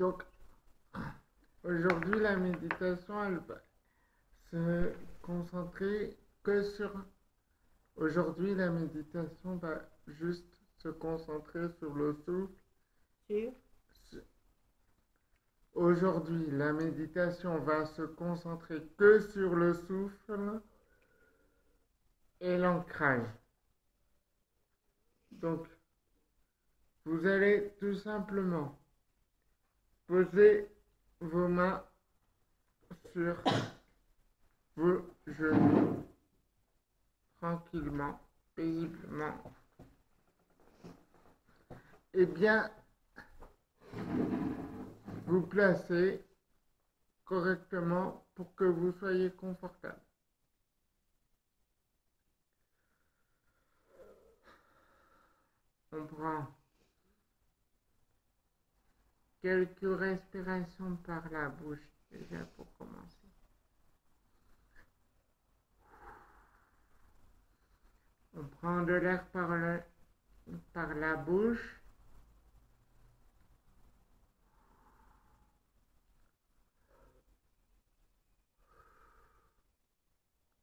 Donc, aujourd'hui, la méditation, elle va se concentrer que sur... Aujourd'hui, la méditation va juste se concentrer sur le souffle. Sur Aujourd'hui, la méditation va se concentrer que sur le souffle et l'ancrage. Donc, vous allez tout simplement poser vos mains sur vos genoux tranquillement, paisiblement, et bien vous placer correctement pour que vous soyez confortable. On prend quelques respirations par la bouche déjà pour commencer. On prend de l'air par la bouche.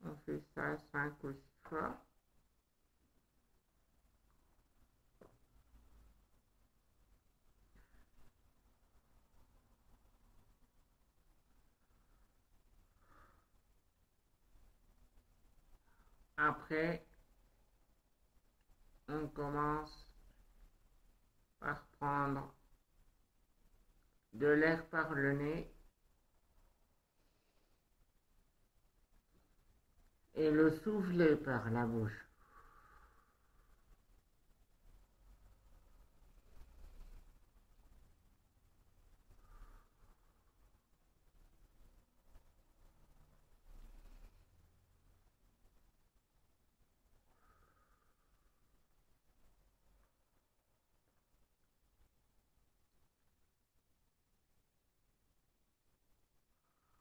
On fait ça 5 ou 6 fois. Après, on commence par prendre de l'air par le nez et le souffler par la bouche.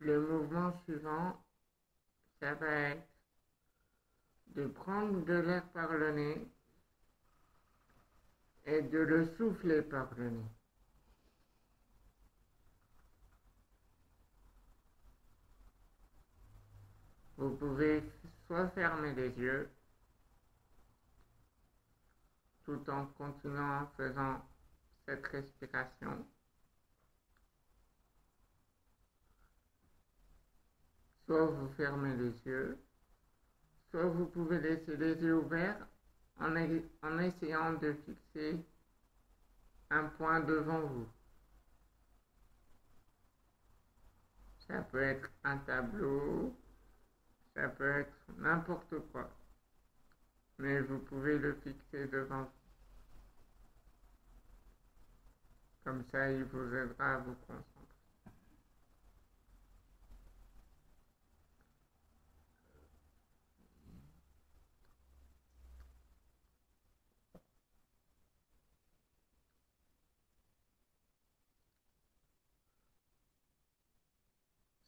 Le mouvement suivant, ça va être de prendre de l'air par le nez et de le souffler par le nez. Vous pouvez soit fermer les yeux tout en continuant en faisant cette respiration, soit vous fermez les yeux, soit vous pouvez laisser les yeux ouverts en essayant de fixer un point devant vous. Ça peut être un tableau, ça peut être n'importe quoi, mais vous pouvez le fixer devant vous. Comme ça, il vous aidera à vous concentrer.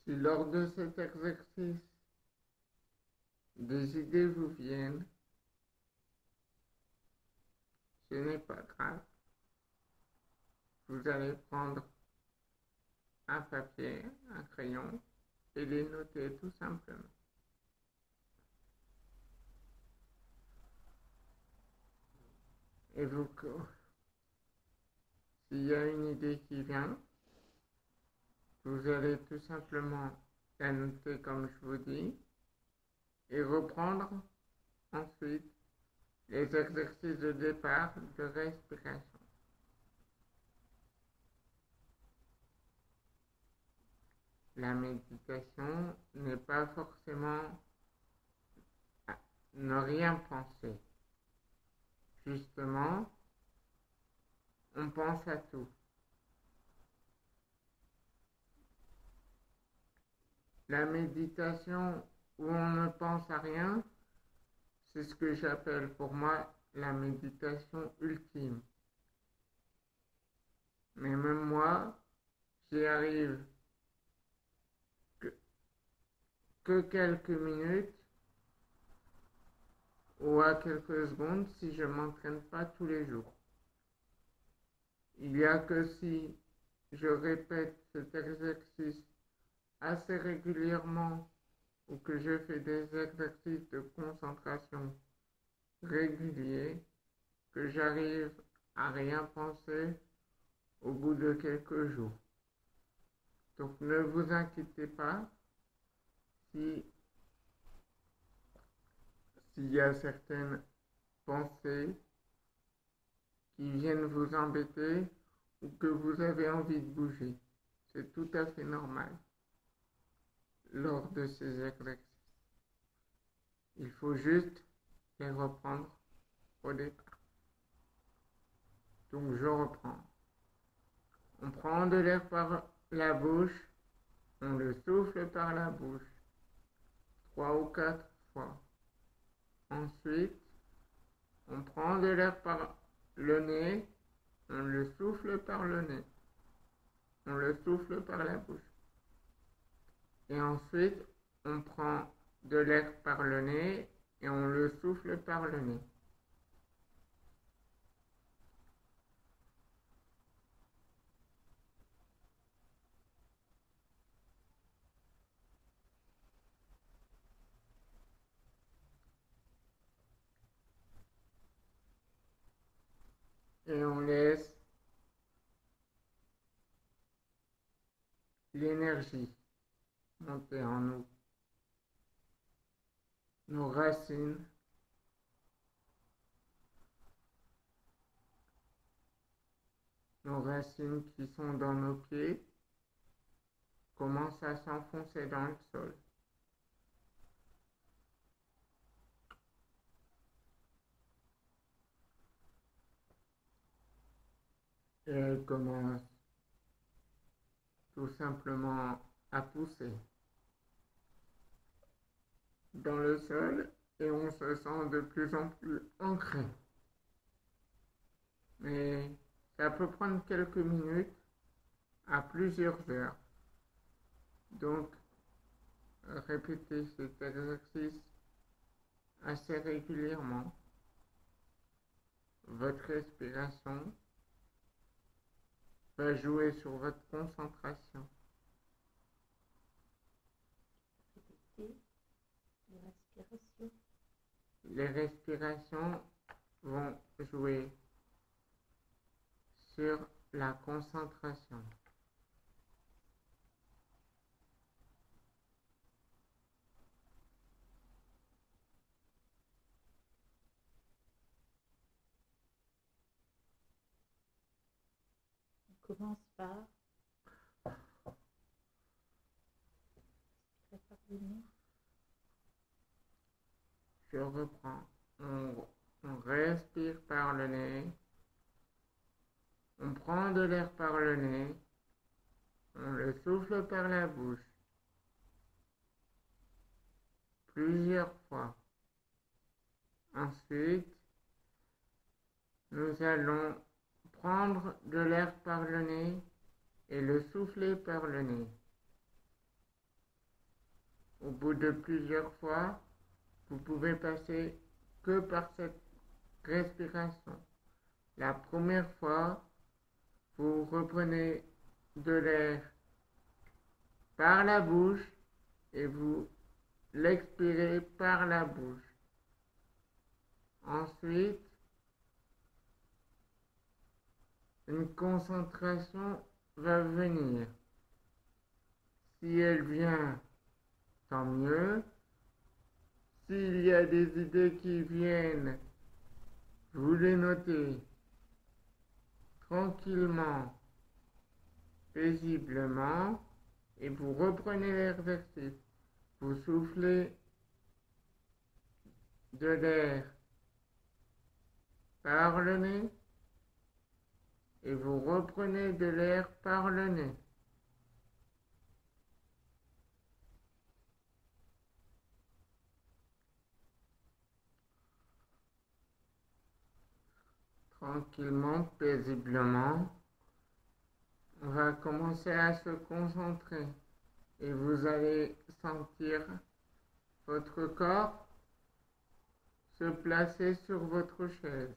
Si lors de cet exercice, des idées vous viennent, ce n'est pas grave. Vous allez prendre un papier, un crayon et les noter tout simplement. Et vous, s'il y a une idée qui vient, vous allez tout simplement la noter comme je vous dis et reprendre ensuite les exercices de départ de respiration. La méditation n'est pas forcément ne rien penser. Justement, on pense à tout. La méditation où on ne pense à rien, c'est ce que j'appelle pour moi la méditation ultime. Mais même moi, j'y arrive que quelques minutes ou à quelques secondes si je ne m'entraîne pas tous les jours. Il n'y a que si je répète cet exercice assez régulièrement ou que je fais des exercices de concentration réguliers, que j'arrive à rien penser au bout de quelques jours. Donc ne vous inquiétez pas si s'il y a certaines pensées qui viennent vous embêter ou que vous avez envie de bouger. C'est tout à fait normal lors de ces exercices. Il faut juste les reprendre au départ. Donc je reprends. On prend de l'air par la bouche, on le souffle par la bouche 3 ou 4 fois. Ensuite, on prend de l'air par le nez, on le souffle par le nez, on le souffle par la bouche. Et ensuite, on prend de l'air par le nez et on le souffle par le nez. Et on laisse l'énergie monter en nous. Nos racines qui sont dans nos pieds commencent à s'enfoncer dans le sol. Et elles commencent tout simplement à pousser dans le sol et on se sent de plus en plus ancré. Mais ça peut prendre quelques minutes à plusieurs heures. Donc, répétez cet exercice assez régulièrement. Votre respiration va jouer sur votre concentration. Les respirations vont jouer sur la concentration. On commence par respirer par le nez. Je reprends. On respire par le nez. On prend de l'air par le nez. On le souffle par la bouche. Plusieurs fois. Ensuite, nous allons prendre de l'air par le nez et le souffler par le nez. Au bout de plusieurs fois, vous pouvez passer que par cette respiration. La première fois, vous reprenez de l'air par la bouche et vous l'expirez par la bouche. Ensuite, une concentration va venir. Si elle vient, tant mieux. S'il y a des idées qui viennent, vous les notez tranquillement, paisiblement, et vous reprenez l'exercice. Vous soufflez de l'air par le nez et vous reprenez de l'air par le nez. Tranquillement, paisiblement, on va commencer à se concentrer et vous allez sentir votre corps se placer sur votre chaise.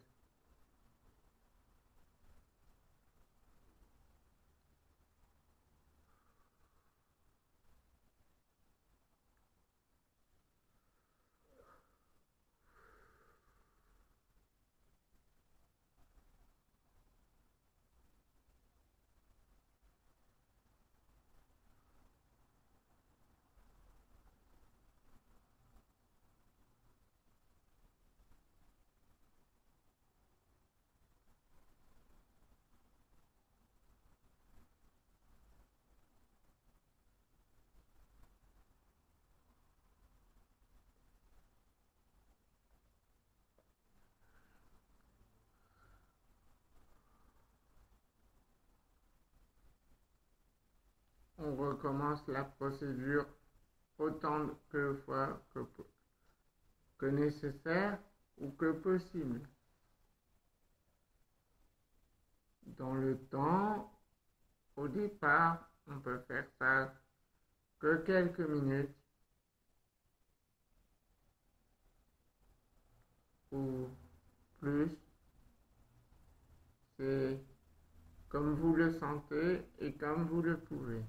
on recommence la procédure autant de fois que nécessaire ou que possible. Dans le temps, au départ, on peut faire ça que quelques minutes ou plus. C'est comme vous le sentez et comme vous le pouvez.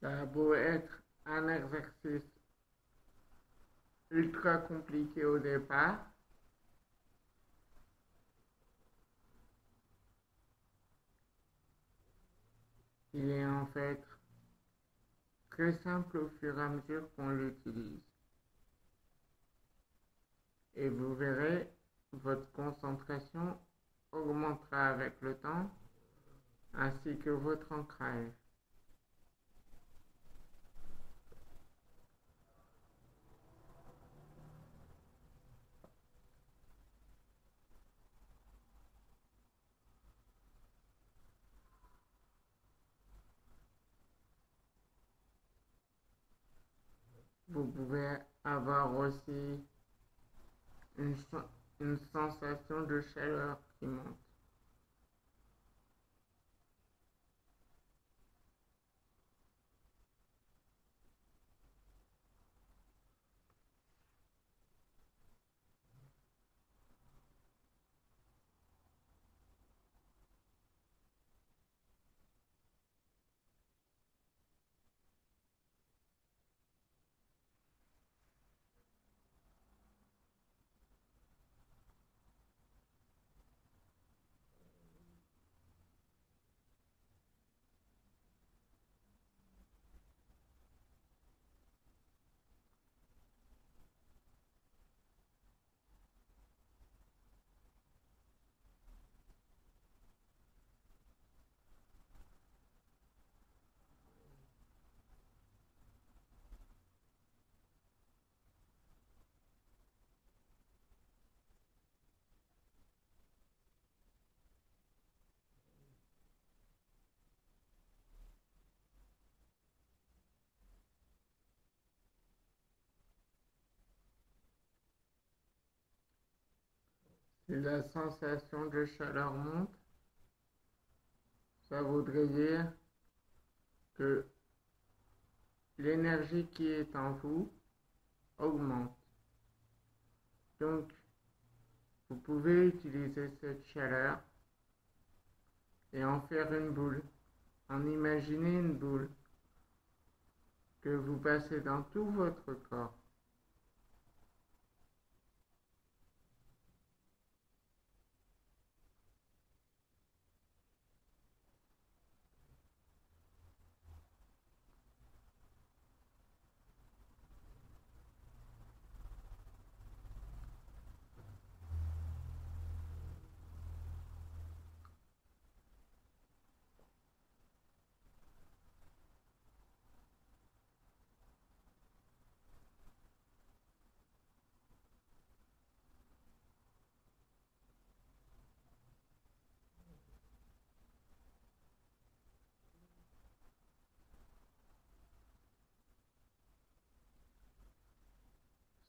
Ça a beau être un exercice ultra compliqué au départ, il est en fait très simple au fur et à mesure qu'on l'utilise. Et vous verrez, votre concentration augmentera avec le temps, ainsi que votre ancrage. Vous pouvez avoir aussi une, une sensation de chaleur qui monte. Si la sensation de chaleur monte, ça voudrait dire que l'énergie qui est en vous augmente. Donc, vous pouvez utiliser cette chaleur et en faire une boule, en imaginer une boule que vous passez dans tout votre corps.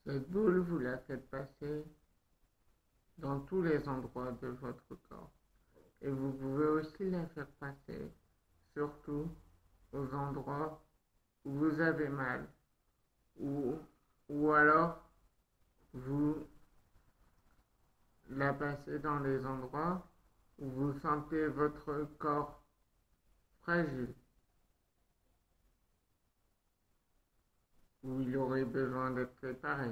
Cette boule, vous la faites passer dans tous les endroits de votre corps. Et vous pouvez aussi la faire passer, surtout aux endroits où vous avez mal, ou alors vous la passez dans les endroits où vous sentez votre corps fragile. où il aurait besoin d'être réparé.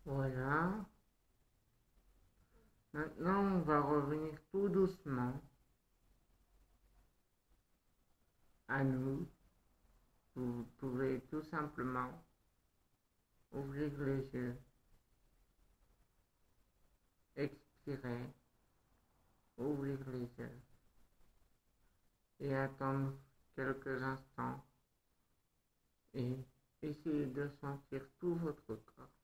Voilà. Maintenant, on va revenir tout doucement à nous. Vous pouvez tout simplement ouvrir les yeux, expirer, ouvrir les yeux et attendre quelques instants et essayer de sentir tout votre corps.